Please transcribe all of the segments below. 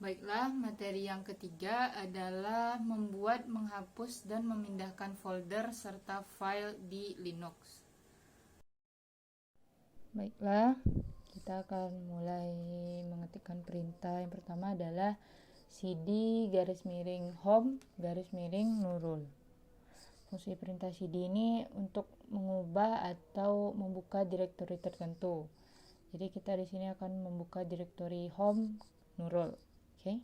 Baiklah, materi yang ketiga adalah membuat, menghapus, dan memindahkan folder serta file di Linux. Baiklah, kita akan mulai mengetikkan perintah. Yang pertama adalah cd _home _nurul. Fungsi perintah cd ini untuk mengubah atau membuka direktori tertentu. Jadi kita di sini akan membuka direktori home nurul. Oke.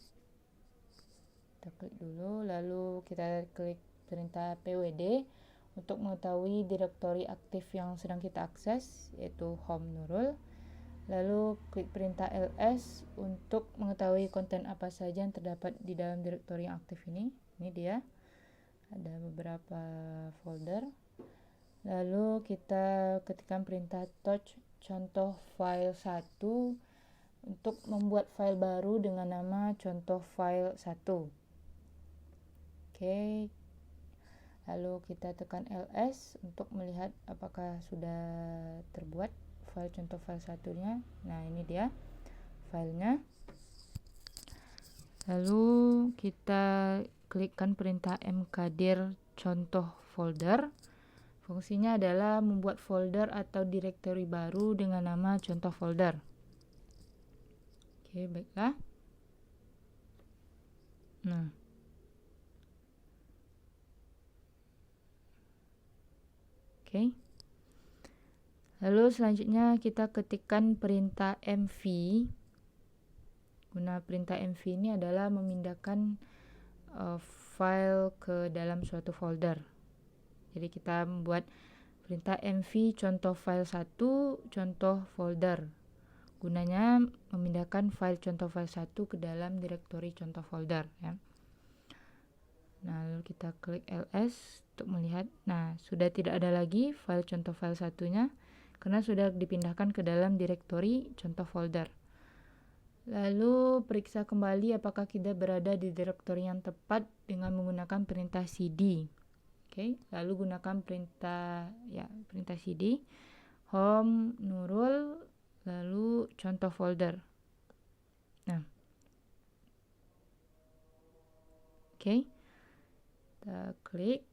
Kita klik dulu, lalu kita klik perintah pwd untuk mengetahui direktori aktif yang sedang kita akses, yaitu home nurul. Lalu klik perintah ls untuk mengetahui konten apa saja yang terdapat di dalam direktori yang aktif ini. Ini dia, ada beberapa folder. Lalu kita ketikkan perintah touch contoh file 1 untuk membuat file baru dengan nama contoh file 1. Oke. Lalu kita tekan ls untuk melihat apakah sudah terbuat file contoh file satunya. Nah, ini dia filenya. Lalu kita klikkan perintah mkdir contoh folder. Fungsinya adalah membuat folder atau direktori baru dengan nama contoh folder. Oke, baiklah. Nah, oke. Lalu selanjutnya kita ketikkan perintah mv. Guna perintah mv ini adalah memindahkan file ke dalam suatu folder. Jadi kita membuat perintah mv contoh file 1 contoh folder. Gunanya memindahkan file contoh file 1 ke dalam direktori contoh folder, ya. Nah, lalu kita klik ls untuk melihat. Nah, sudah tidak ada lagi file contoh file satunya karena sudah dipindahkan ke dalam direktori contoh folder. Lalu periksa kembali apakah kita berada di direktori yang tepat dengan menggunakan perintah cd. Oke, lalu gunakan perintah cd home nurul lalu contoh folder. Nah, oke. Kita klik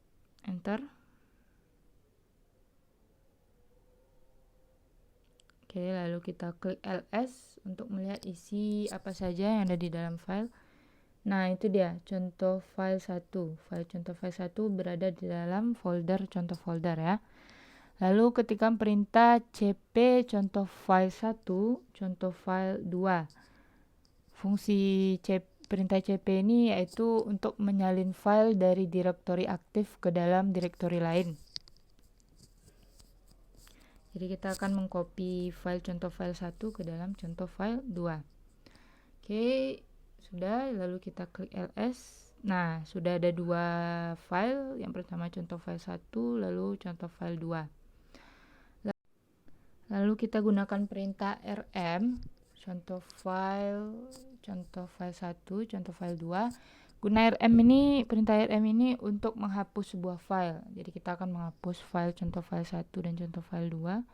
enter. Oke, lalu kita klik ls untuk melihat isi apa saja yang ada di dalam file. Nah, itu dia contoh file 1. File contoh file 1 berada di dalam folder contoh folder, ya. Lalu ketikkan perintah cp contoh file 1 contoh file 2. Fungsi perintah cp ini yaitu untuk menyalin file dari direktori aktif ke dalam direktori lain. Jadi kita akan mengcopy file contoh file 1 ke dalam contoh file 2. Oke, sudah. Lalu kita klik ls. Nah, sudah ada 2 file. Yang pertama contoh file 1, lalu contoh file 2. Lalu kita gunakan perintah rm contoh file 1, contoh file 2. Guna perintah rm ini untuk menghapus sebuah file. Jadi kita akan menghapus file contoh file 1 dan contoh file 2.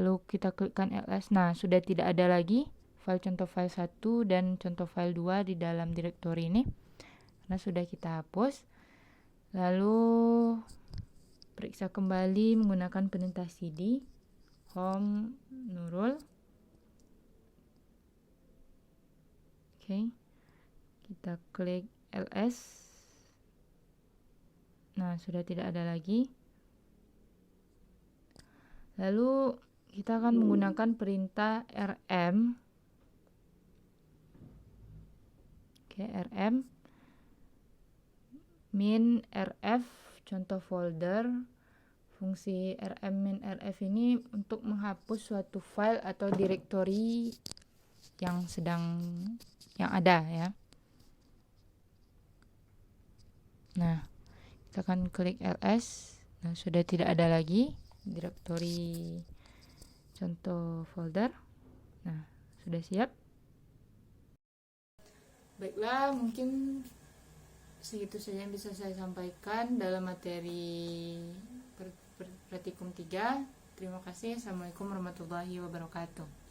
Lalu kita klikkan ls. Nah, sudah tidak ada lagi file contoh file 1 dan contoh file 2 di dalam direktori ini karena sudah kita hapus. Lalu periksa kembali menggunakan perintah cd home nurul. Oke, kita klik ls. Nah, sudah tidak ada lagi. Lalu kita akan menggunakan perintah rm. Oke, rm min rf contoh folder. Fungsi rm min rf ini untuk menghapus suatu file atau direktori yang ada, ya. Nah, kita akan klik ls. Nah, sudah tidak ada lagi direktori contoh folder. Nah, sudah siap. Baiklah, mungkin segitu saja yang bisa saya sampaikan dalam materi praktikum 3. Terima kasih. Assalamualaikum warahmatullahi wabarakatuh.